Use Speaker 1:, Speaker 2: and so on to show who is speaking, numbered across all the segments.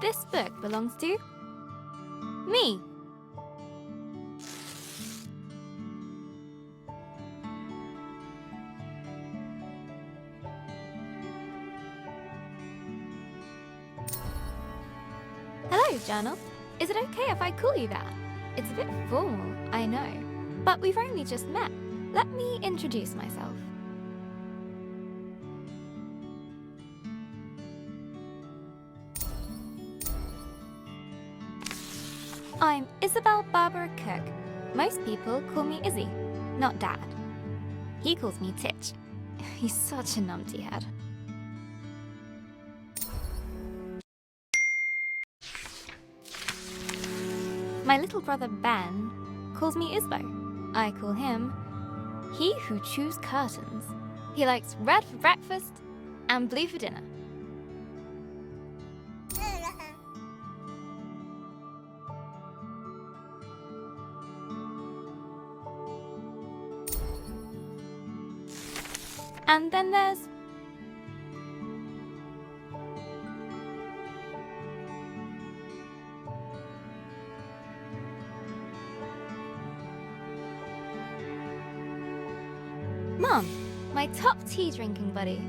Speaker 1: this book belongs to me. Hello, Journal. Is it okay if I call you that? It's a bit formal, I know, but we've only just met. Let me introduce myself. I'm Isabel Barbara Cook. Most people call me Izzy, not Dad. He calls me Titch. He's such a numpty head. My little brother Ben calls me Isbo. I call him He Who Chews Curtains. He likes red for breakfast and blue for dinner. And then there's Mom, my top tea drinking buddy.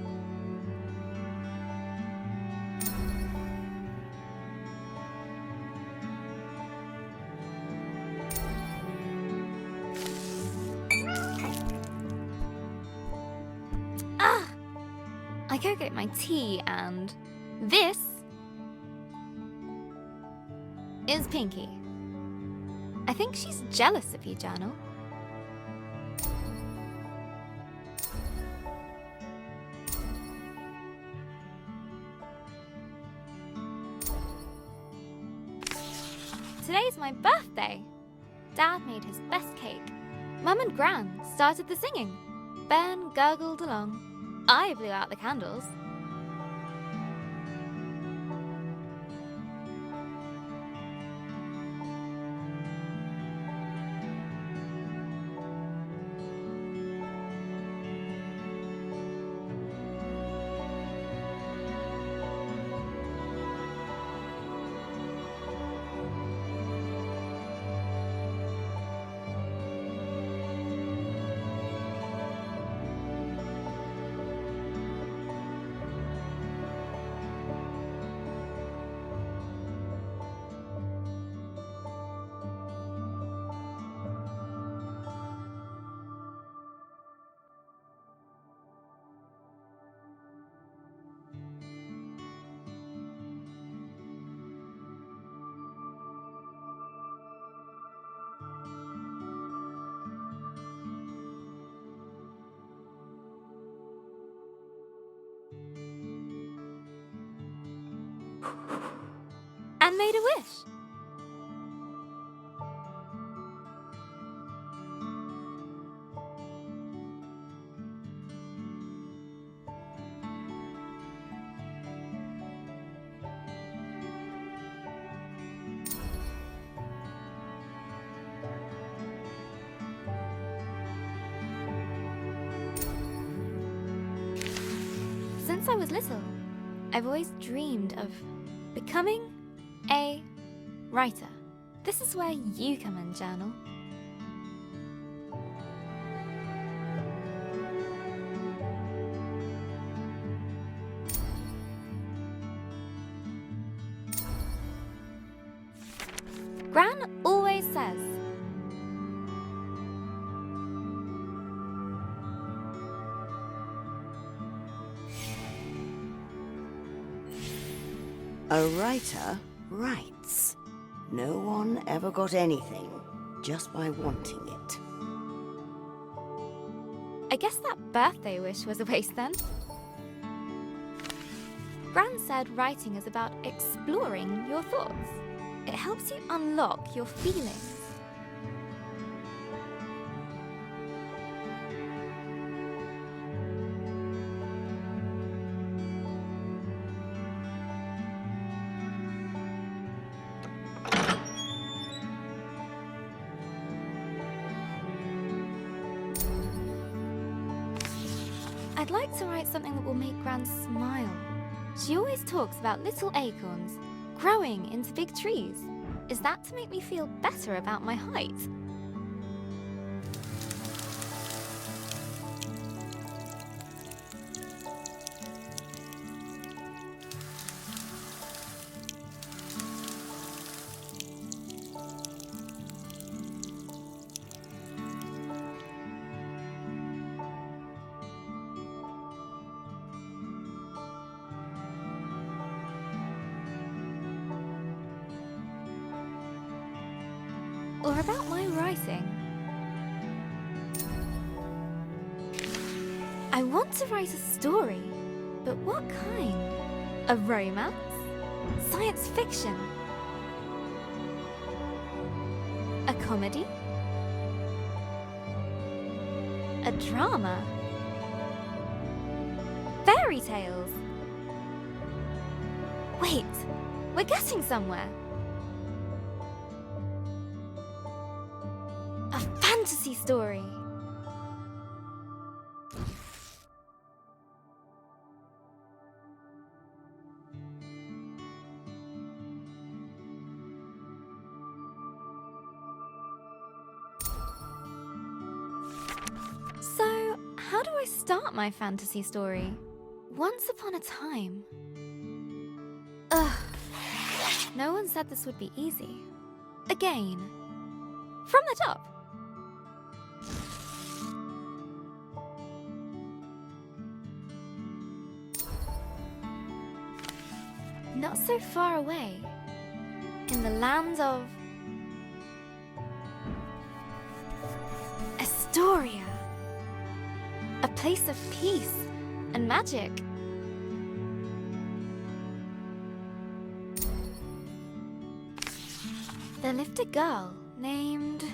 Speaker 1: I go get my tea, and this is Pinky. I think she's jealous of you, Journal. Today's my birthday. Dad made his best cake. Mum and Gran started the singing. Ben gurgled along. I blew out the candles. And made a wish. Since I was little, I've always dreamed of becoming a writer. This is where you come in, Journal. Gran always says,
Speaker 2: a writer writes. No one ever got anything just by wanting it.
Speaker 1: I guess that birthday wish was a waste then. Gran said writing is about exploring your thoughts. It helps you unlock your feelings. I'd like to write something that will make Gran smile. She always talks about little acorns, growing into big trees. Is that to make me feel better about my height? Or about my writing? I want to write a story, but what kind? A romance? Science fiction? A comedy? A drama? Fairy tales? Wait, we're getting somewhere. A fantasy story. So, how do I start my fantasy story? Once upon a time. Ugh. No one said this would be easy. Again. From the top. Not so far away, in the land of Astoria, a place of peace and magic. There lived a girl named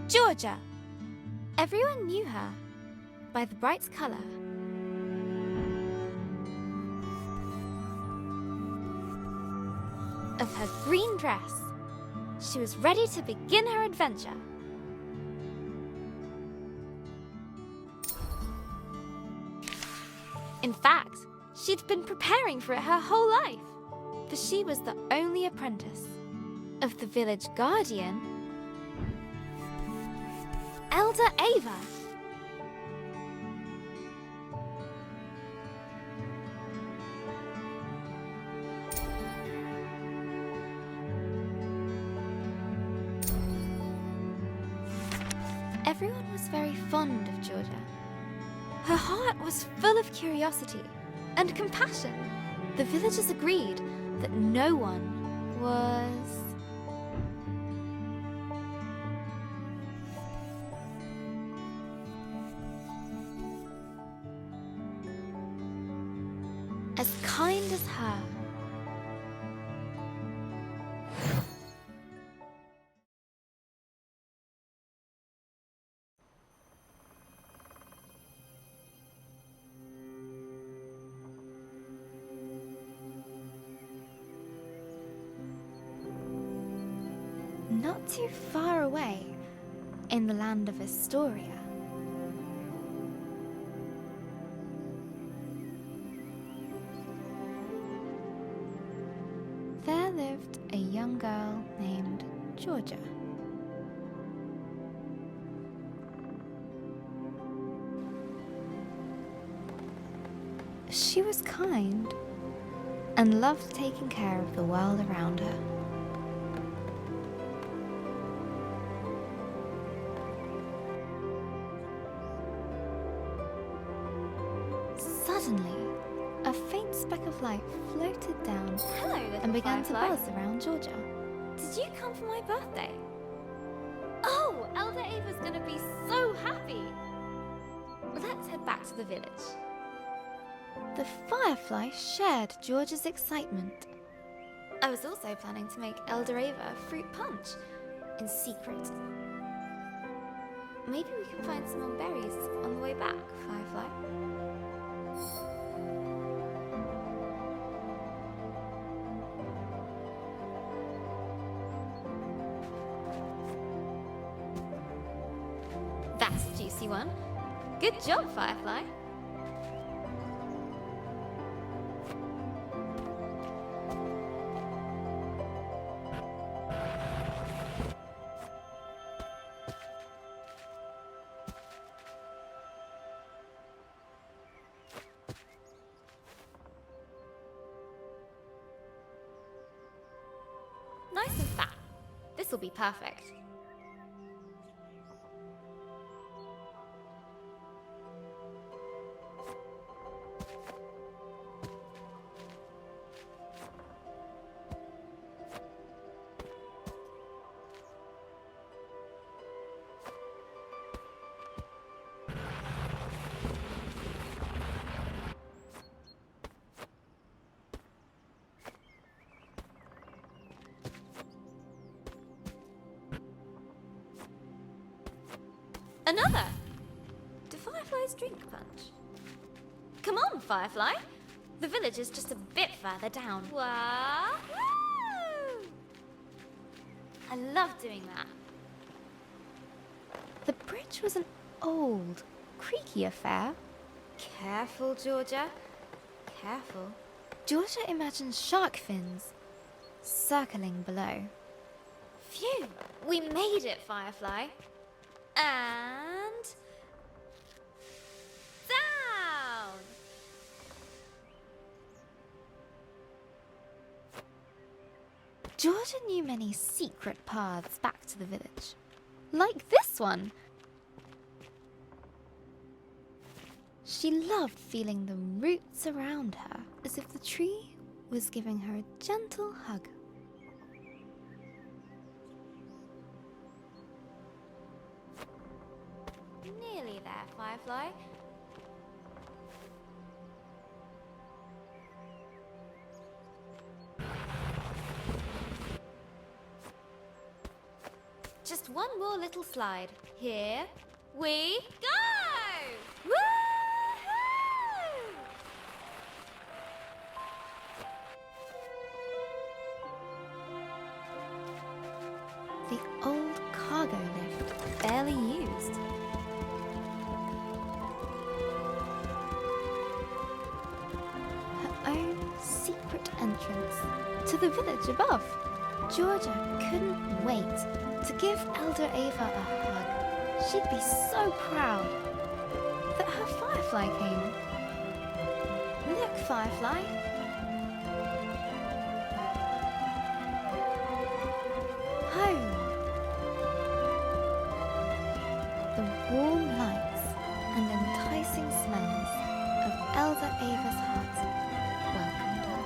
Speaker 1: Georgia. Everyone knew her by the bright color of her green dress. She was ready to begin her adventure. In fact, she'd been preparing for it her whole life, for she was the only apprentice of the village guardian, Elder Ava. Everyone was very fond of Georgia. Her heart was full of curiosity and compassion. The villagers agreed that no one was as kind as her. Not too far away, in the land of Astoria, there lived a young girl named Georgia. She was kind and loved taking care of the world around her. Suddenly, a faint speck of light floated down and began to buzz around Georgia. Did you come for my birthday? Oh, Elder Ava's gonna be so happy! Let's head back to the village. The firefly shared Georgia's excitement. I was also planning to make Elder Ava a fruit punch in secret. Maybe we can find some more berries on the way back, Firefly. That's a juicy one. Good job, Firefly. Nice and fat. This will be perfect. Another! Do fireflies drink punch? Come on, Firefly! The village is just a bit further down. Wahoo! I love doing that. The bridge was an old, creaky affair. Careful, Georgia. Careful. Georgia imagines shark fins circling below. Phew! We made it, Firefly. And... down! Georgia knew many secret paths back to the village. Like this one! She loved feeling the roots around her, as if the tree was giving her a gentle hug. Nearly there, Firefly. Just one more little slide. Here we go! Woohoo! The old cargo lift, barely used. Her own secret entrance to the village above. Georgia couldn't wait to give Elder Ava a hug. She'd be so proud that her Firefly came. Look, Firefly. Home. The warm lights and enticing smells of Elder Ava's hut welcomed her.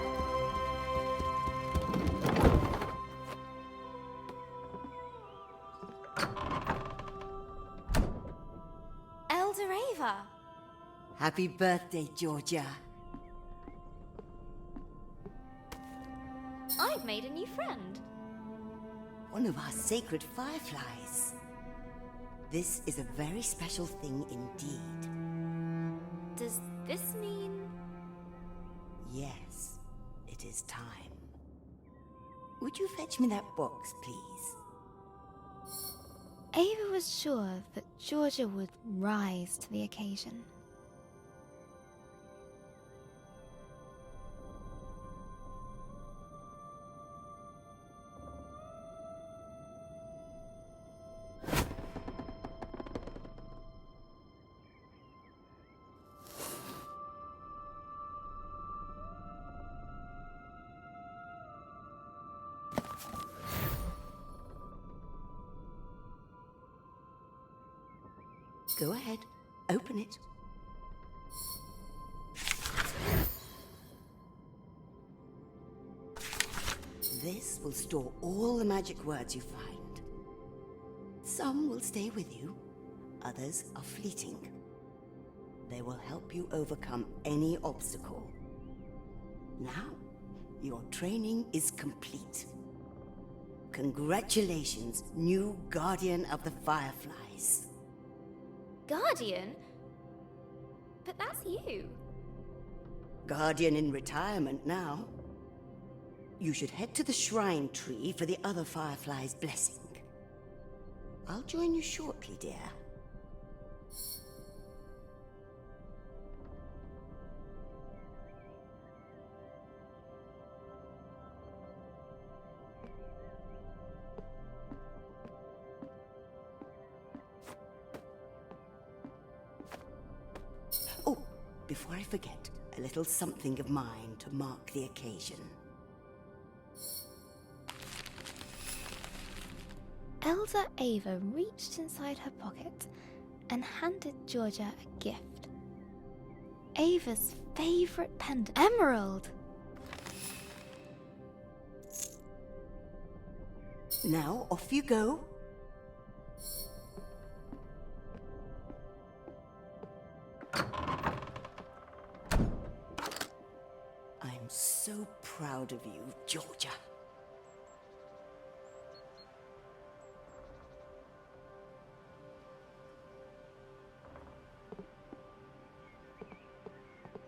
Speaker 1: Elder Ava!
Speaker 2: Happy birthday, Georgia.
Speaker 1: I've made a new friend.
Speaker 2: One of our sacred fireflies. This is a very special thing indeed.
Speaker 1: Does this mean...
Speaker 2: Yes, it is time. Would you fetch me that box, please?
Speaker 1: Ava was sure that Georgia would rise to the occasion.
Speaker 2: Go ahead, open it. This will store all the magic words you find. Some will stay with you, others are fleeting. They will help you overcome any obstacle. Now, your training is complete. Congratulations, new Guardian of the Fireflies.
Speaker 1: Guardian? But that's you.
Speaker 2: Guardian in retirement now. You should head to the shrine tree for the other Fireflies' blessing. I'll join you shortly, dear. before I forget, a little something of mine to mark the occasion.
Speaker 1: Elder Ava reached inside her pocket and handed Georgia a gift. Ava's favorite pendant, emerald.
Speaker 2: Now, off you go. I'm so proud of you, Georgia.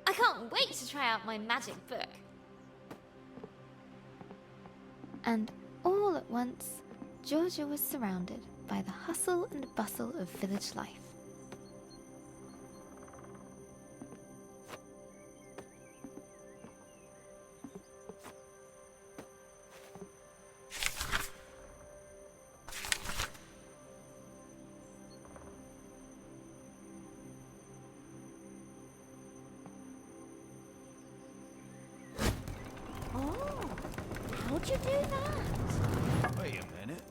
Speaker 1: I can't wait to try out my magic book. And all at once, Georgia was surrounded by the hustle and bustle of village life. How'd you do that?
Speaker 3: Wait a minute.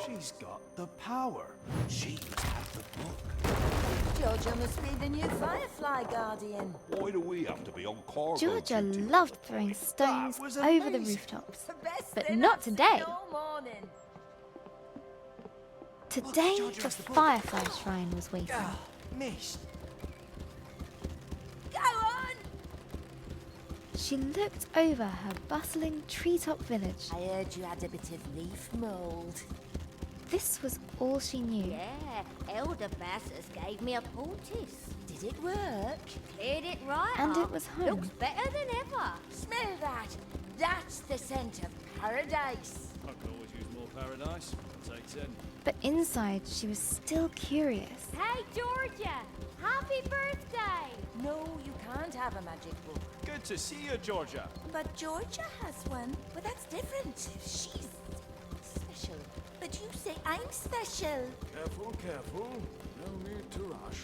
Speaker 3: She's got the power. She must have the book.
Speaker 4: Georgia must be the new Firefly Guardian.
Speaker 5: Why do we have to be on cargo
Speaker 1: Georgia
Speaker 5: duty?
Speaker 1: loved throwing stones
Speaker 3: was
Speaker 1: over the
Speaker 3: amazing.
Speaker 1: rooftops.
Speaker 4: The best
Speaker 1: But
Speaker 4: thing
Speaker 1: not
Speaker 4: I've seen
Speaker 1: today.
Speaker 4: all morning.
Speaker 1: Today,
Speaker 3: Georgia
Speaker 1: the
Speaker 3: has the book.
Speaker 1: Firefly Shrine was waiting.
Speaker 3: Ah, missed.
Speaker 4: Go on!
Speaker 1: She looked over her bustling treetop village.
Speaker 4: I heard you had a bit of leaf mould.
Speaker 1: This was all she knew.
Speaker 6: Yeah, Elder Bassus gave me a poultice.
Speaker 4: Did it work?
Speaker 6: Cleared it right
Speaker 1: And
Speaker 6: up.
Speaker 1: it was home.
Speaker 6: Looks better than ever.
Speaker 4: Smell that! That's the scent of paradise.
Speaker 7: I could always use more paradise. I'll take 10.
Speaker 1: But inside, she was still curious.
Speaker 6: Hey, Georgia! Happy birthday!
Speaker 4: No, you can't have a magic book.
Speaker 3: Good to see you, Georgia.
Speaker 4: But Georgia has one. But that's different. She's special. But you say I'm special.
Speaker 7: Careful, careful. No need to rush.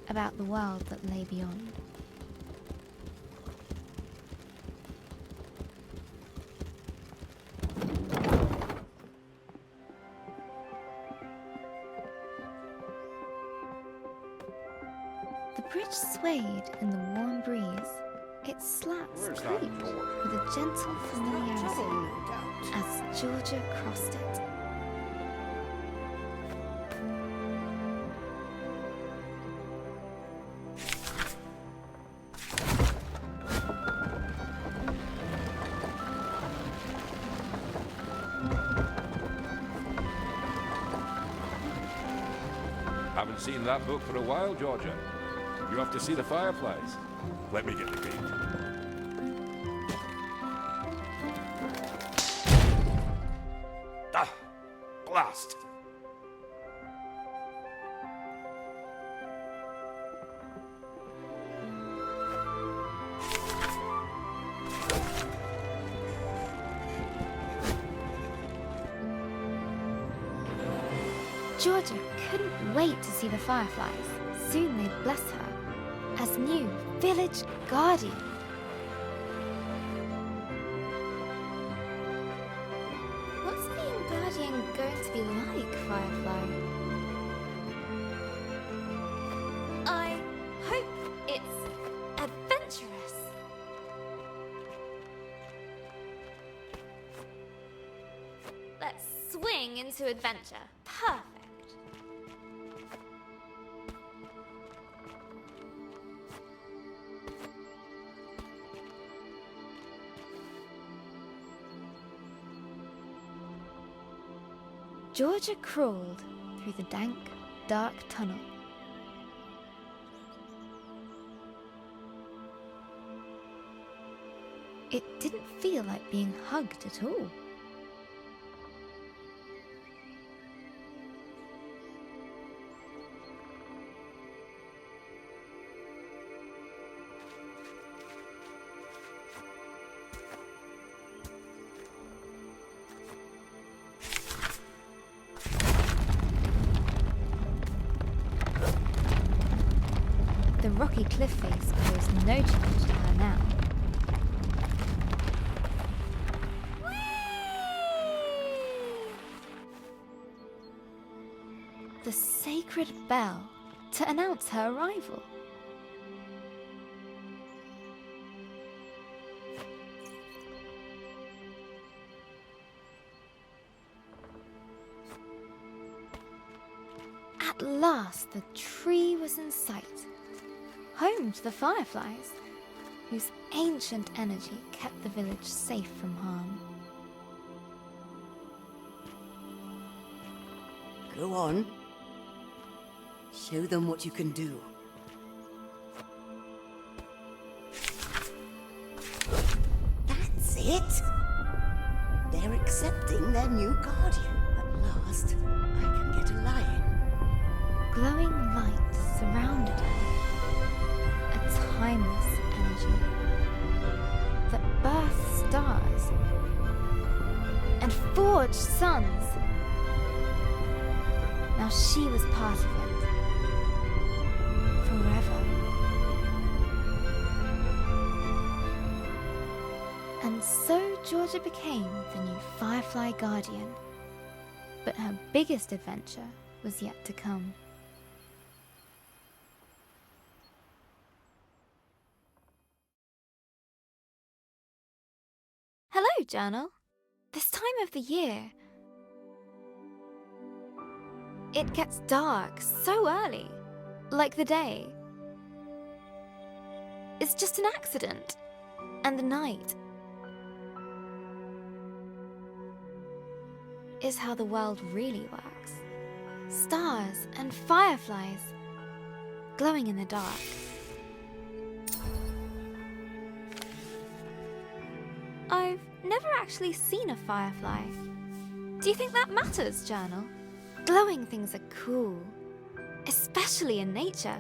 Speaker 1: About the world that lay beyond. The bridge swayed in the warm breeze. Its slats
Speaker 5: Where's that
Speaker 1: creaked
Speaker 5: door?
Speaker 1: with a gentle
Speaker 2: Trouble,
Speaker 1: familiarity
Speaker 2: no doubt.
Speaker 1: as Georgia crossed it.
Speaker 5: Haven't seen that book for a while, Georgia. You have to see the fireflies. Let me get the key. Ah! Blast!
Speaker 1: Georgia couldn't wait to see the fireflies. Soon they'd bless her as new village guardian. What's being guardian going to be like, Firefly? I hope it's adventurous. Let's swing into adventure. Perfect. Georgia crawled through the dank, dark tunnel. It didn't feel like being hugged at all. rocky cliff face posed no challenge to her now. The sacred bell to announce her arrival. At last the tree was in sight, home to the fireflies, whose ancient energy kept the village safe from harm.
Speaker 2: Go on. Show them what you can do. That's it! They're accepting their new guardian. At last, I can get a lie-in.
Speaker 1: Glowing light surrounded her, a timeless energy that birthed stars and forged suns. Now she was part of it, forever. And so Georgia became the new Firefly Guardian. But her biggest adventure was yet to come. Hello, Journal. This time of the year, it gets dark so early, like the day. It's just an accident, and the night is how the world really works. Stars and fireflies glowing in the dark. I've never actually seen a firefly. Do you think that matters, Journal? Glowing things are cool, especially in nature.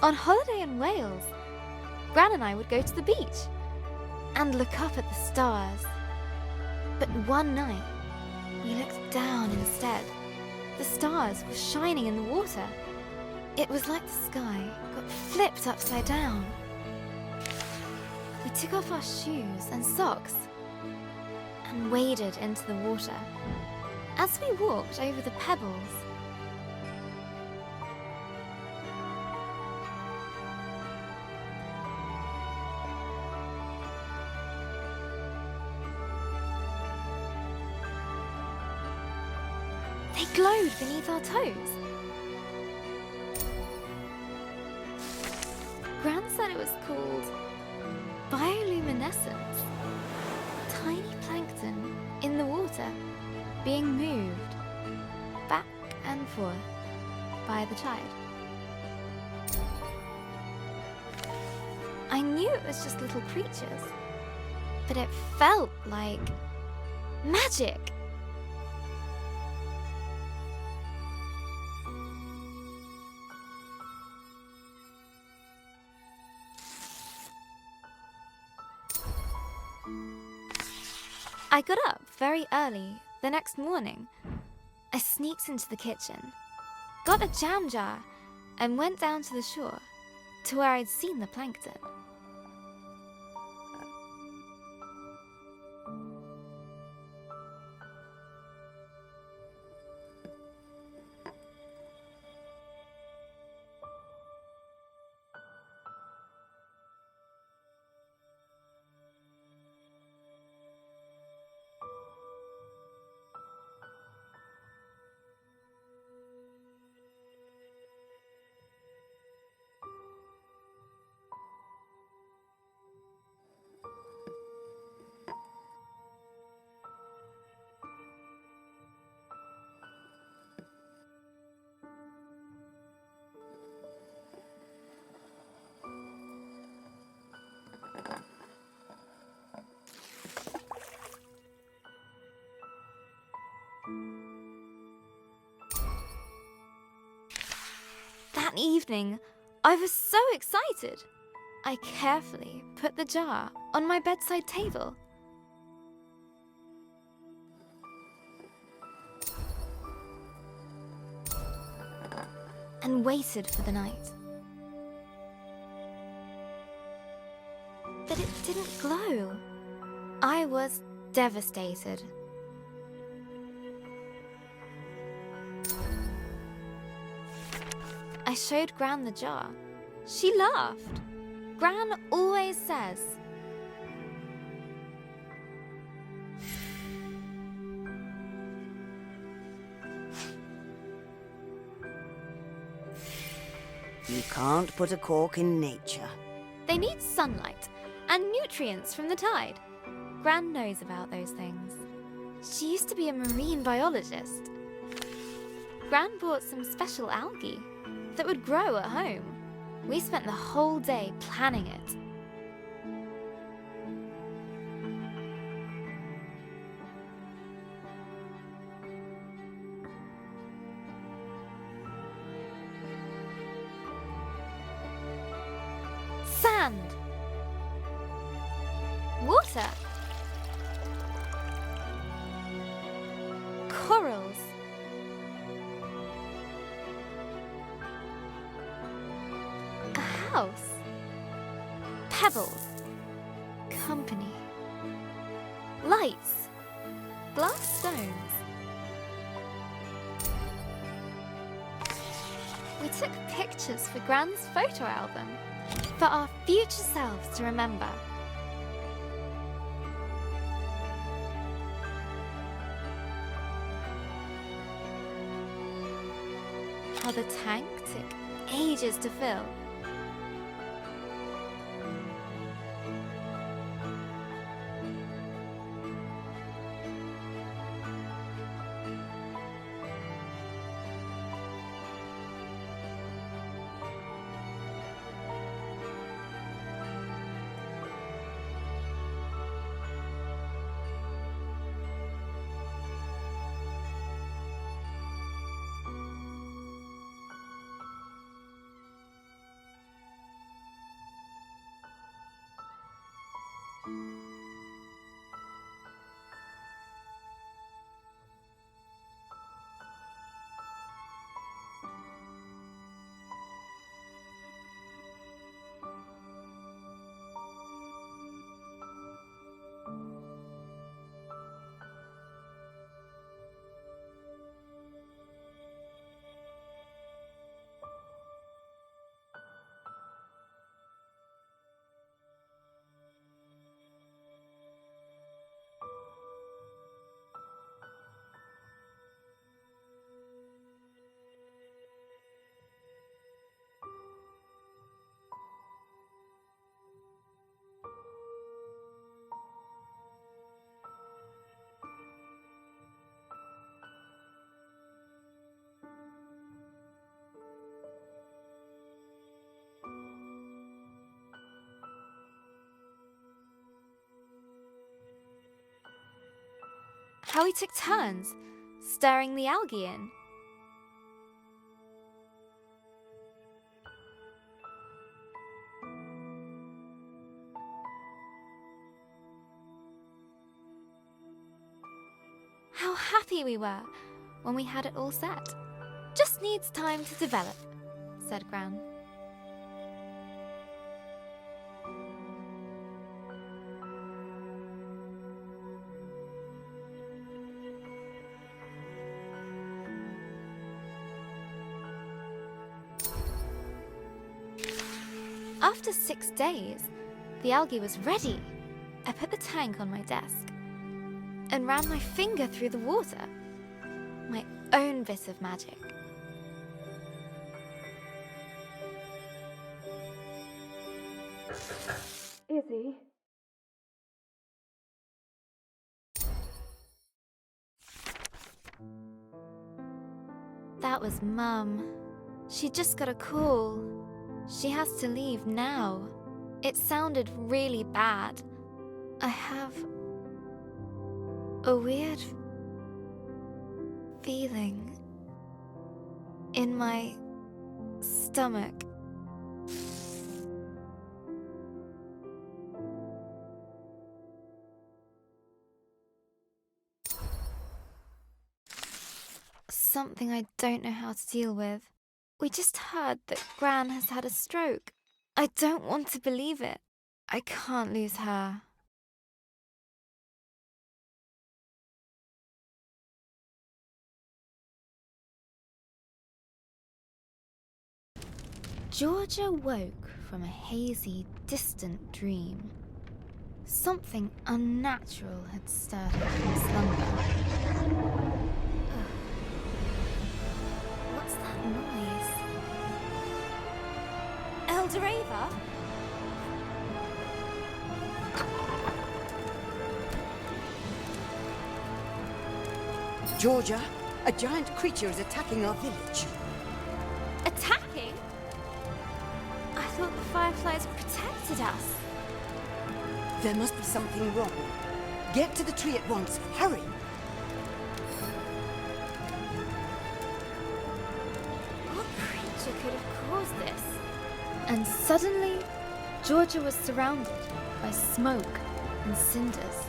Speaker 1: On holiday in Wales, Gran and I would go to the beach and look up at the stars. But one night, we looked down instead. The stars were shining in the water. It was like the sky got flipped upside down. We took off our shoes and socks and waded into the water. As we walked over the pebbles, they glowed beneath our toes. Gran said it was called bioluminescence. Tiny plankton in the water being moved back and forth by the tide. I knew it was just little creatures, but it felt like magic. I got up very early the next morning. I sneaked into the kitchen, got a jam jar, and went down to the shore to where I'd seen the plankton. That evening, I was so excited. I carefully put the jar on my bedside table. And waited for the night. But it didn't glow. I was devastated. I showed Gran the jar. She laughed. Gran always says,
Speaker 2: You can't put a cork in nature.
Speaker 1: they need sunlight and nutrients from the tide. Gran knows about those things. She used to be a marine biologist. Gran bought some special algae that would grow at home. We spent the whole day planning it. Sand. Water. Corals. A house. Pebbles. Company. Lights. Glass stones. We took pictures for Gran's photo album, for our future selves to remember. How the tank took ages to fill. How we took turns stirring the algae in. How happy we were when we had it all set. Just needs time to develop, said Gran. After 6 days, the algae was ready. I put the tank on my desk and ran my finger through the water. My own bit of magic.
Speaker 8: Izzy?
Speaker 1: That was Mum. She just got a call. She has to leave now. It sounded really bad. I have a weird feeling in my stomach. stomach. Something I don't know how to deal with. We just heard that Gran has had a stroke. I don't want to believe it. I can't lose her. Georgia woke from a hazy, distant dream. Something unnatural had stirred her from slumber. What's that noise?
Speaker 4: Elder Ava?
Speaker 2: Georgia, a giant creature is attacking our village.
Speaker 1: Attacking? I thought the fireflies protected us.
Speaker 2: There must be something wrong. Get to the tree at once. Hurry!
Speaker 1: What creature could have caused this? And suddenly, Georgia was surrounded by smoke and cinders.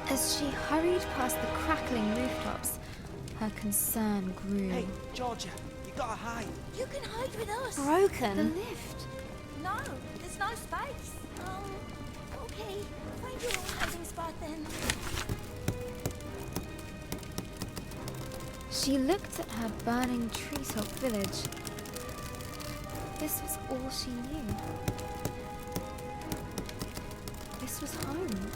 Speaker 1: As she hurried past the crackling rooftops, her concern grew.
Speaker 3: Hey, Georgia, you gotta hide.
Speaker 4: You can hide with us.
Speaker 1: Broken. The lift.
Speaker 4: No, there's no space. Okay. Find your own hiding spot then.
Speaker 1: She looked at her burning treetop village. This was all she knew. This was home.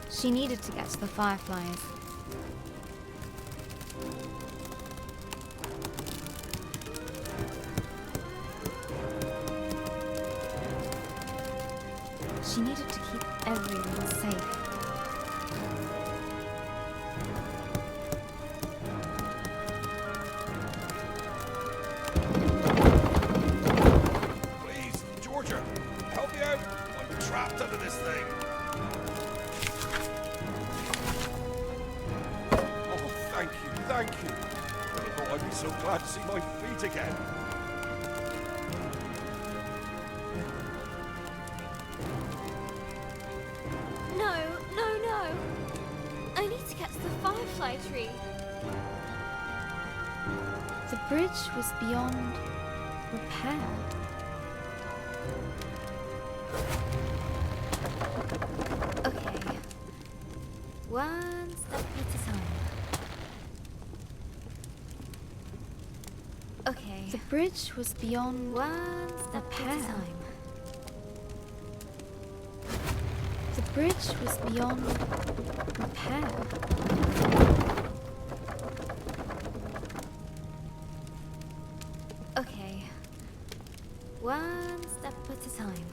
Speaker 1: She needed to get to the fireflies. She needed to keep everyone safe.
Speaker 5: Please, Georgia, help me out. I'm trapped under this thing. Oh, thank you, thank you. I thought I'd be so glad to see my feet again.
Speaker 1: No. I need to get to the firefly tree. The bridge was beyond repair. Okay. One step at a time. Okay. The bridge was beyond one step at a time. The bridge was beyond repair. Okay. One step at a time.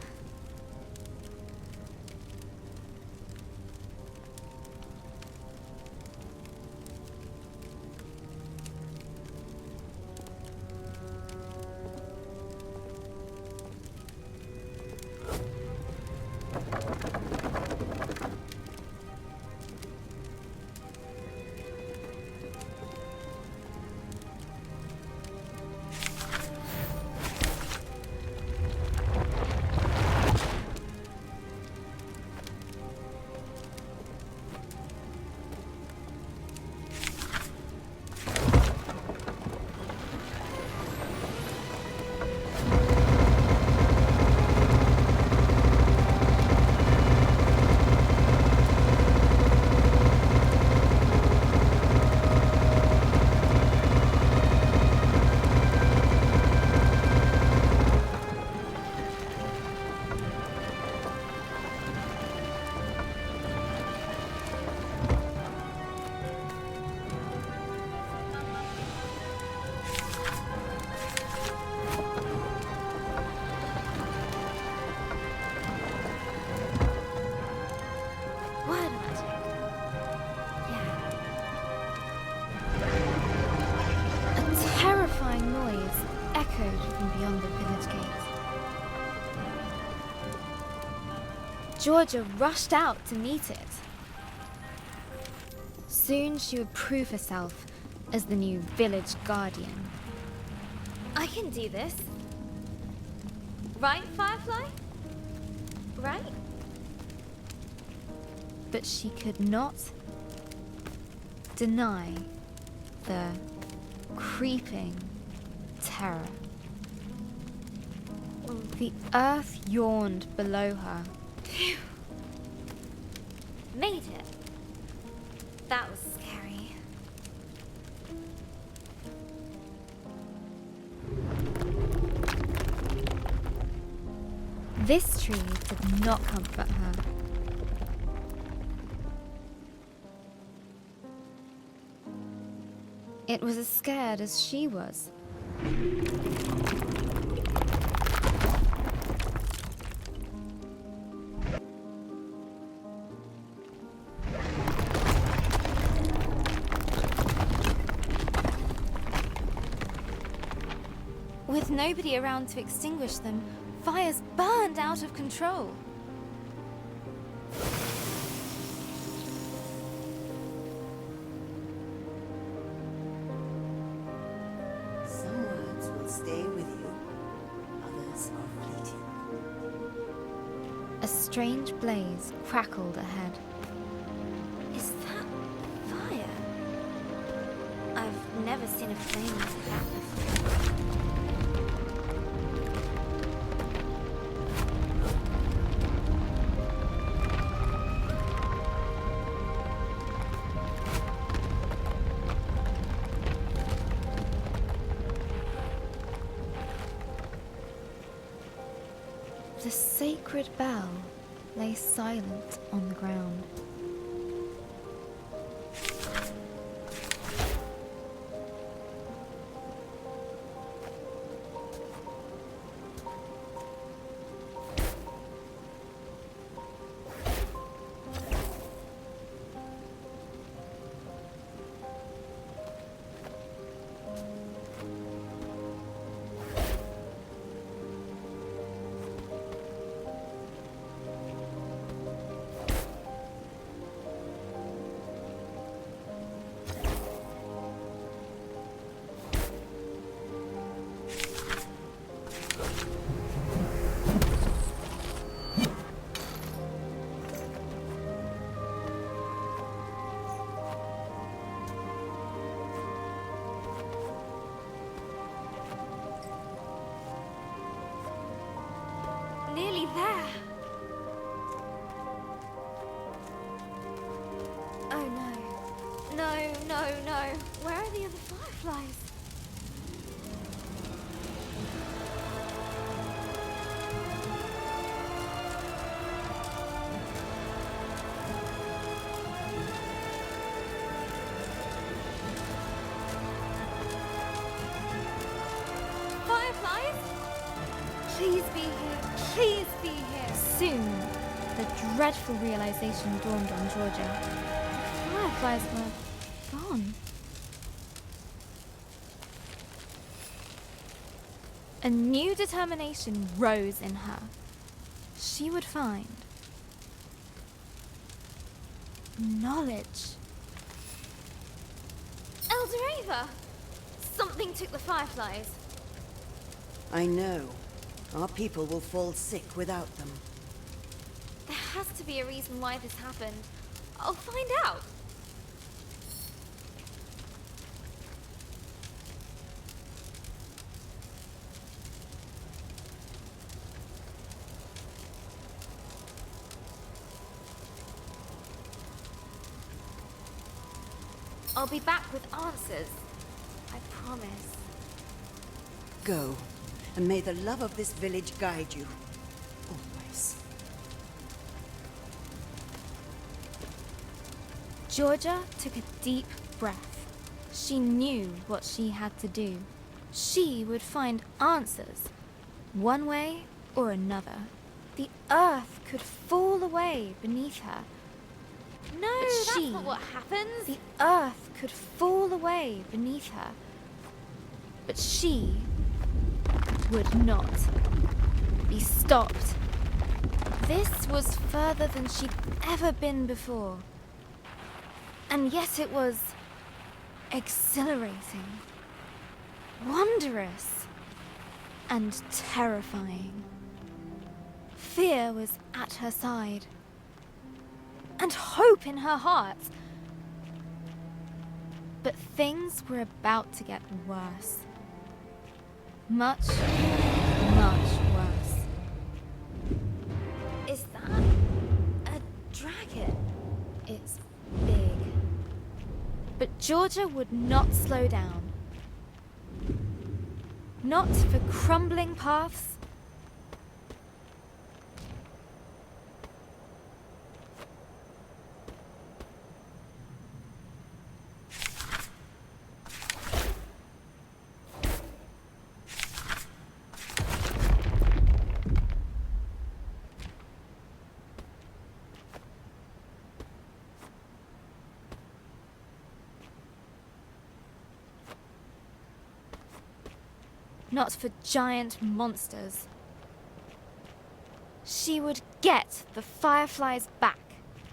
Speaker 1: Georgia rushed out to meet it. Soon she would prove herself as the new village guardian. I can do this. Right, Firefly? Right? But she could not deny the creeping terror. The earth yawned below her. Phew. Made it. That was scary. This tree did not comfort her. It was as scared as she was. With nobody around to extinguish them, fires burned out of control.
Speaker 2: Some words will stay with you, others are fleeting.
Speaker 1: A strange blaze crackled ahead. Is that fire? I've never seen a flame like that before. The sacred bell lay silent on the ground. Nearly there. Oh no. No, no, no. Where are the other fireflies? Fireflies? Please be here. Please be here. Soon, the dreadful realization dawned on Georgia. The fireflies were gone. A new determination rose in her. She would find knowledge. Elder Ava! Something took the fireflies.
Speaker 2: I know. Our people will fall sick without them.
Speaker 1: There has to be a reason why this happened. I'll find out. I'll be back with answers. I promise.
Speaker 2: Go, and may the love of this village guide you. Always.
Speaker 1: Georgia took a deep breath. She knew what she had to do. She would find answers, one way or another. The earth could fall away beneath her. No, that's not what happens. The earth could fall away beneath her. But she would not be stopped. This was further than she'd ever been before. And yet it was exhilarating, wondrous, and terrifying. Fear was at her side, and hope in her heart. But things were about to get worse. Much, much worse. Is that a dragon? It's big. But Georgia would not slow down. Not for crumbling paths. Not for giant monsters. She would get the fireflies back,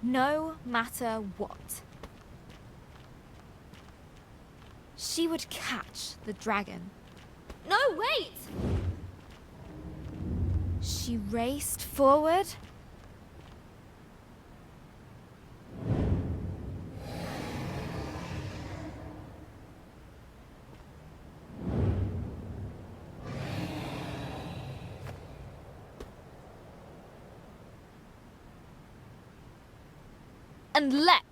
Speaker 1: no matter what. She would catch the dragon.
Speaker 6: No, wait!
Speaker 1: She raced forward. And leapt